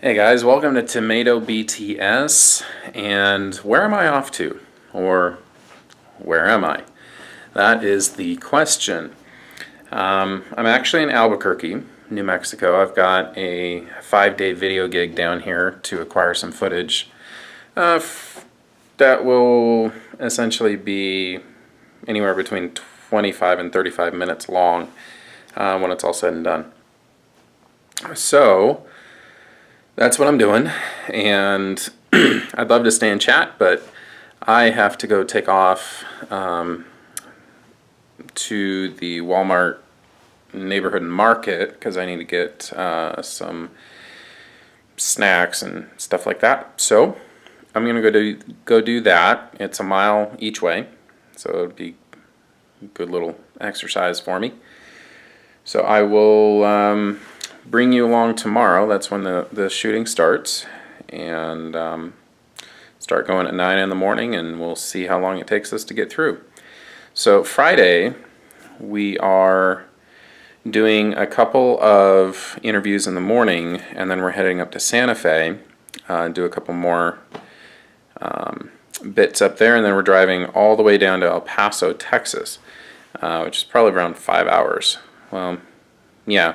Hey guys, welcome to Tomato BTS. And where am I off to? Or where am I? That is the question. I'm actually in Albuquerque, New Mexico. I've got a 5-day video gig down here to acquire some footage that will essentially be anywhere between 25 and 35 minutes long when it's all said and done. So that's what I'm doing, and I'd love to stay and chat, but I have to go take off to the Walmart neighborhood market because I need to get some snacks and stuff like that. So I'm gonna go do that. It's a mile each way, so it'd be a good little exercise for me. So I will bring you along tomorrow. That's when the shooting starts, and start going at 9 in the morning, and we'll see how long it takes us to get through. So Friday we are doing a couple of interviews in the morning, and then we're heading up to Santa Fe, do a couple more bits up there, and then we're driving all the way down to El Paso, Texas, which is probably around 5 hours. Well, yeah,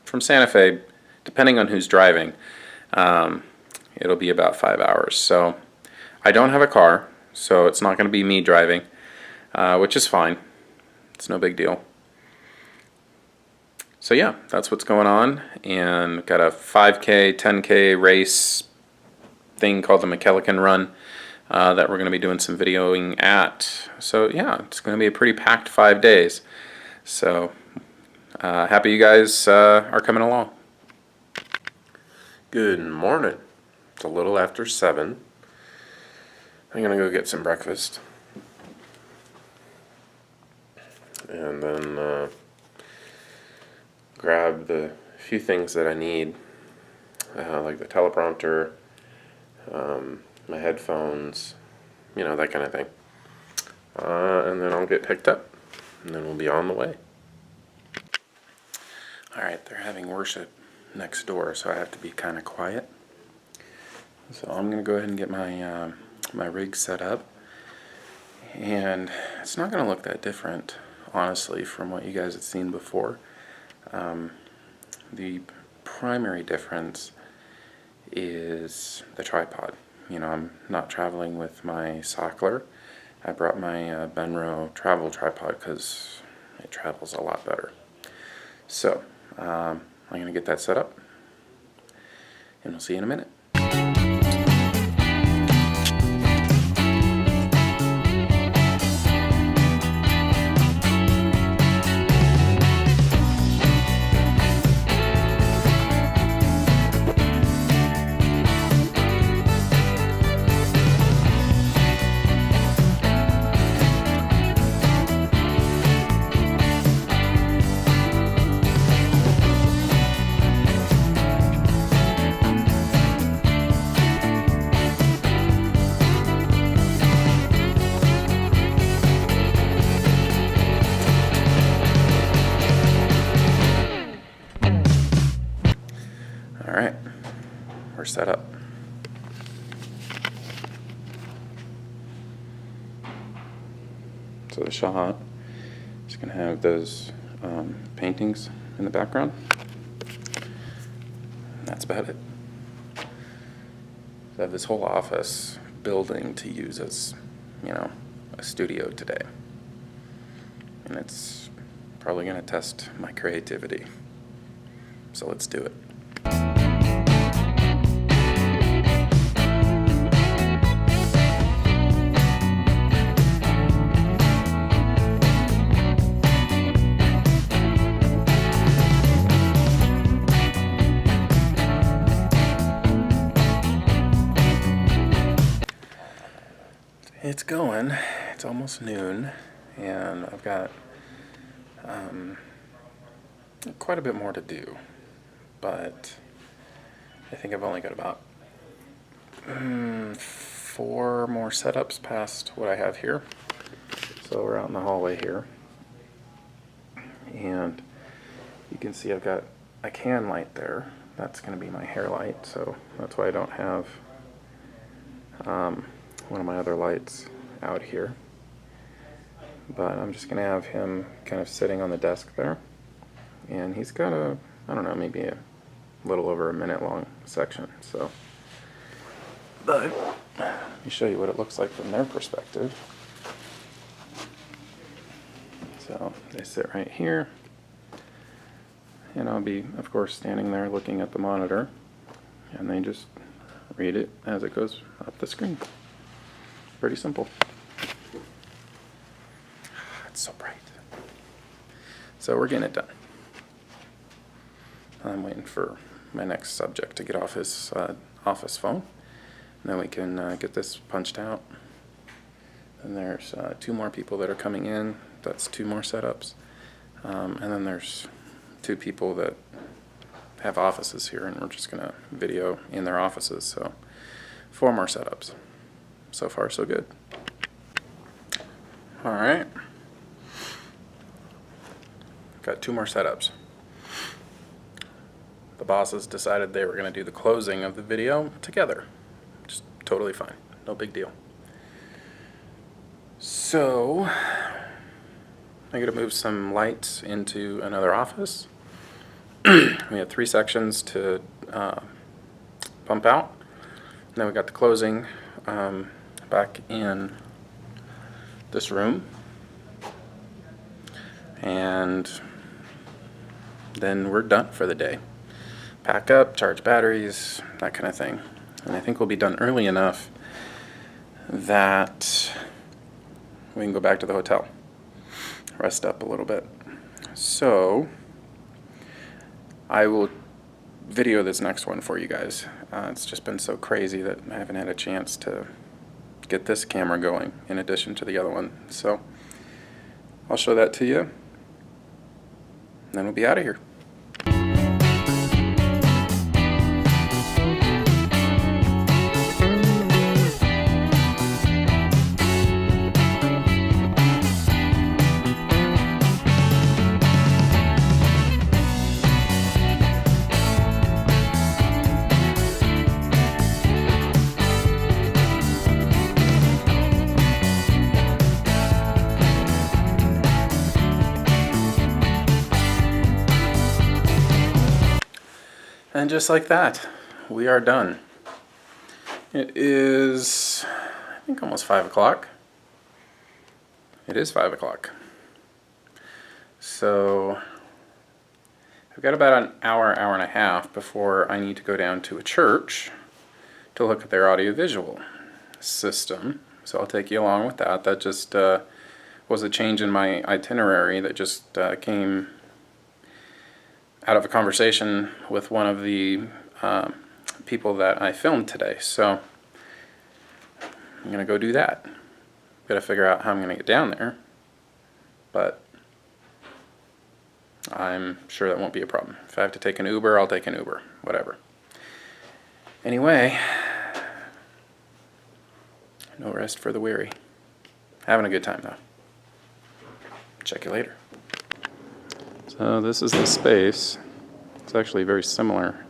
from Santa Fe, depending on who's driving, it'll be about 5 hours. So I don't have a car, so it's not going to be me driving, which is fine. It's no big deal. So yeah, that's what's going on, and got a 5K, 10K race thing called the McKellican Run that we're going to be doing some videoing at. So yeah, it's going to be a pretty packed 5 days. So happy you guys are coming along. Good morning. It's a little after 7. I'm gonna go get some breakfast, and then grab the few things that I need, like the teleprompter, my headphones, that kind of thing. And then I'll get picked up, and then we'll be on the way. Alright, they're having worship next door, so I have to be kind of quiet. So I'm going to go ahead and get my my rig set up. And it's not going to look that different, honestly, from what you guys have seen before. The primary difference is the tripod. I'm not traveling with my Sockler. I brought my Benro travel tripod because it travels a lot better. So I'm going to get that set up, and we'll see you in a minute. Alright, we're set up. So the shot is going to have those paintings in the background. And that's about it. So I have this whole office building to use as, a studio today. And it's probably going to test my creativity. So let's do it. It's going. It's almost noon, and I've got quite a bit more to do, but I think I've only got about 4 more setups past what I have here. So we're out in the hallway here, and you can see I've got a can light there that's going to be my hair light, so that's why I don't have one of my other lights out here. But I'm just going to have him kind of sitting on the desk there. And he's got a, I don't know, maybe a little over a minute long section. So, but let me show you what it looks like from their perspective. So they sit right here. And I'll be, of course, standing there looking at the monitor, and they just read it as it goes up the screen. Pretty simple. It's so bright. So we're getting it done. I'm waiting for my next subject to get off his office phone, and then we can get this punched out. And there's 2 more people that are coming in. That's 2 more setups. And then there's 2 people that have offices here, and we're just going to video in their offices. So 4 more setups. So far, so good. All right. Got 2 more setups. The bosses decided they were going to do the closing of the video together. Just totally fine. No big deal. So I'm going to move some lights into another office. We have 3 sections to pump out. And then we got the closing back in this room. And then we're done for the day. Pack up, charge batteries, that kind of thing. And I think we'll be done early enough that we can go back to the hotel. Rest up a little bit. So I will video this next one for you guys. It's just been so crazy that I haven't had a chance to get this camera going in addition to the other one. So I'll show that to you, and then we'll be out of here. And just like that, we are done. It is, I think, almost 5 o'clock. It is 5 o'clock. So I've got about an hour, hour and a half before I need to go down to a church to look at their audiovisual system. So I'll take you along with that. That just was a change in my itinerary that just came out of a conversation with one of the people that I filmed today. So I'm going to go do that. Got to figure out how I'm going to get down there, but I'm sure that won't be a problem. If I have to take an Uber, I'll take an Uber, whatever. Anyway, no rest for the weary. Having a good time though. Check you later. So this is the space. It's actually very similar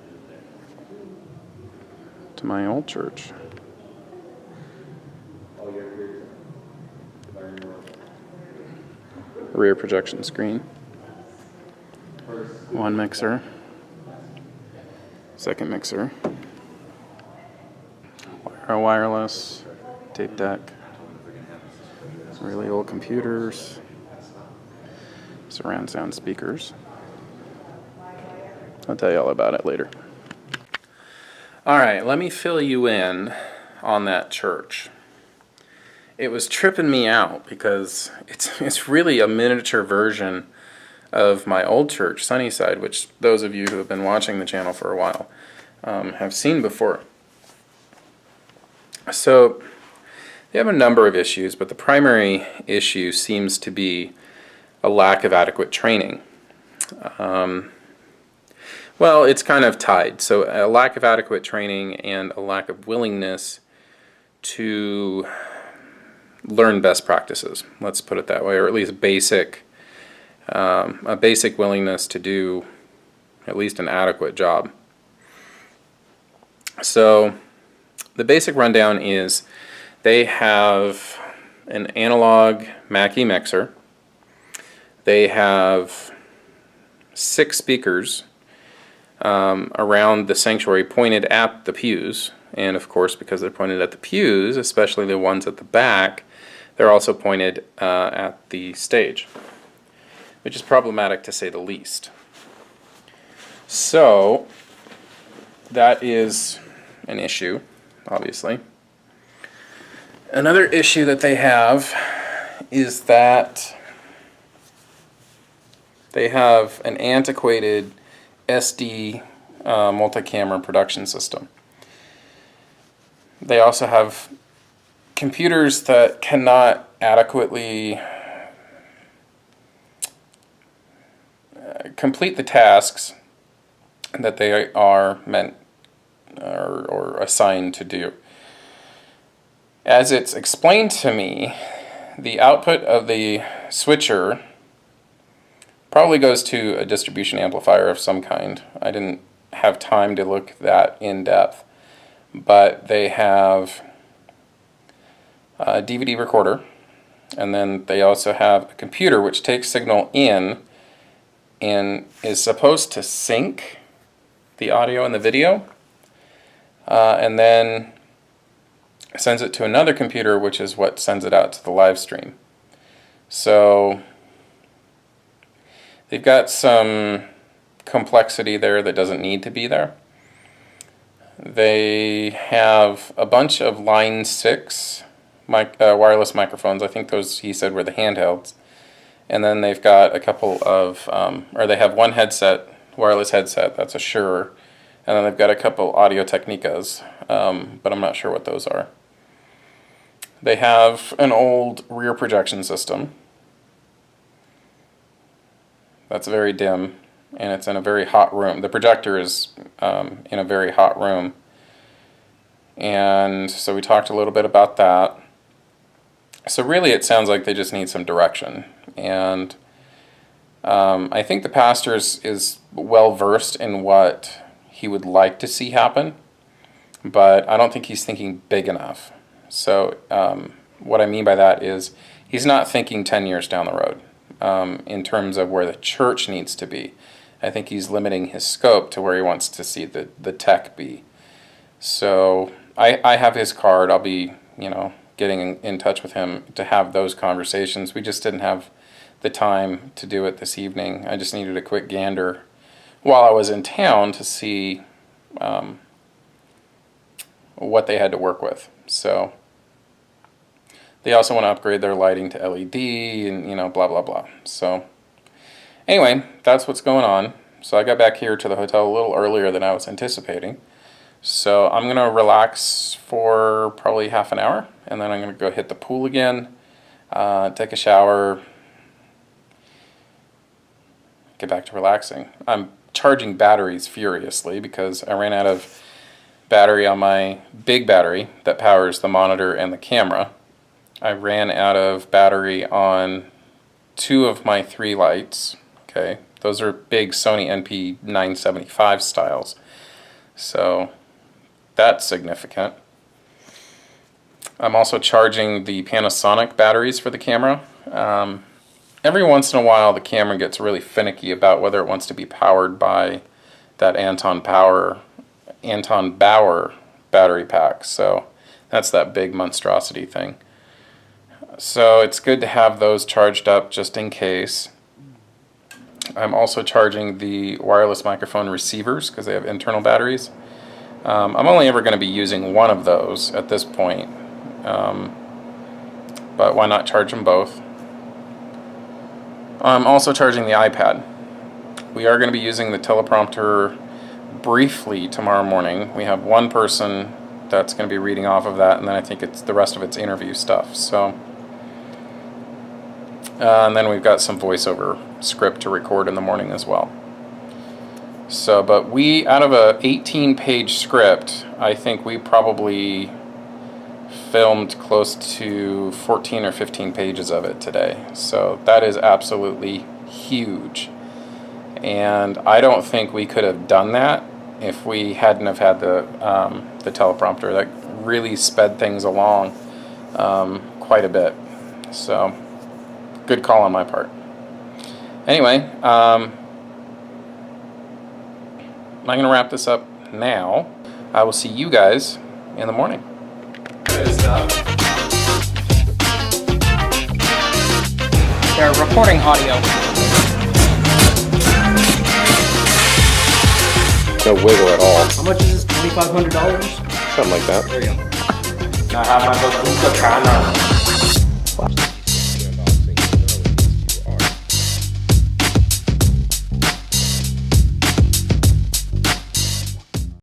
to my old church. Rear projection screen. 1 mixer. 2nd mixer. Wireless. Tape deck. Really old computers. Surround sound speakers. I'll tell you all about it later. Alright, let me fill you in on that church. It was tripping me out because it's really a miniature version of my old church, Sunnyside, which those of you who have been watching the channel for a while have seen before. So they have a number of issues, but the primary issue seems to be a lack of adequate training. Well, it's kind of tied. So a lack of adequate training and a lack of willingness to learn best practices. Let's put it that way, or at least a basic willingness to do at least an adequate job. So the basic rundown is they have an analog Mackie mixer. They have 6 speakers around the sanctuary pointed at the pews. And of course, because they're pointed at the pews, especially the ones at the back, they're also pointed at the stage, which is problematic to say the least. So that is an issue, obviously. Another issue that they have is that they have an antiquated SD multi-camera production system. They also have computers that cannot adequately complete the tasks that they are meant or assigned to do. As it's explained to me, the output of the switcher probably goes to a distribution amplifier of some kind. I didn't have time to look that in depth, but they have a DVD recorder, and then they also have a computer which takes signal in and is supposed to sync the audio and the video, and then sends it to another computer, which is what sends it out to the live stream. So they've got some complexity there that doesn't need to be there. They have a bunch of Line 6 wireless microphones. I think those, he said, were the handhelds. And then they've got a couple of, or they have one headset, wireless headset, that's a Shure. And then they've got a couple Audio Technicas, but I'm not sure what those are. They have an old rear projection system that's very dim, and it's in a very hot room. The projector is in a very hot room. And so we talked a little bit about that. So really it sounds like they just need some direction. And I think the pastor is well versed in what he would like to see happen, but I don't think he's thinking big enough. So what I mean by that is he's not thinking 10 years down the road in terms of where the church needs to be. I think he's limiting his scope to where he wants to see the tech be. So I have his card. I'll be, getting in touch with him to have those conversations. We just didn't have the time to do it this evening. I just needed a quick gander while I was in town to see what they had to work with. So they also want to upgrade their lighting to LED and, blah, blah, blah. So anyway, that's what's going on. So I got back here to the hotel a little earlier than I was anticipating. So I'm going to relax for probably half an hour, and then I'm going to go hit the pool again, take a shower, get back to relaxing. I'm charging batteries furiously because I ran out of battery on my big battery that powers the monitor and the camera. I ran out of battery on 2 of my 3 lights. Okay, those are big Sony NP975 styles. So that's significant. I'm also charging the Panasonic batteries for the camera. Every once in a while the camera gets really finicky about whether it wants to be powered by that Anton Bauer battery pack. So that's that big monstrosity thing. So it's good to have those charged up just in case. I'm also charging the wireless microphone receivers because they have internal batteries. I'm only ever going to be using one of those at this point, but why not charge them both? I'm also charging the iPad. We are going to be using the teleprompter briefly tomorrow morning. We have one person that's going to be reading off of that, and then I think it's the rest of it's interview stuff. So, and then we've got some voiceover script to record in the morning as well. So, but we, out of a 18-page script, I think we probably filmed close to 14 or 15 pages of it today. So that is absolutely huge. And I don't think we could have done that if we hadn't have had the teleprompter. That really sped things along quite a bit. So, good call on my part. Anyway, I'm going to wrap this up now. I will see you guys in the morning. They're recording audio. No wiggle at all. How much is this? $2,500? Something like that. There you go. I have my bazooka cannon.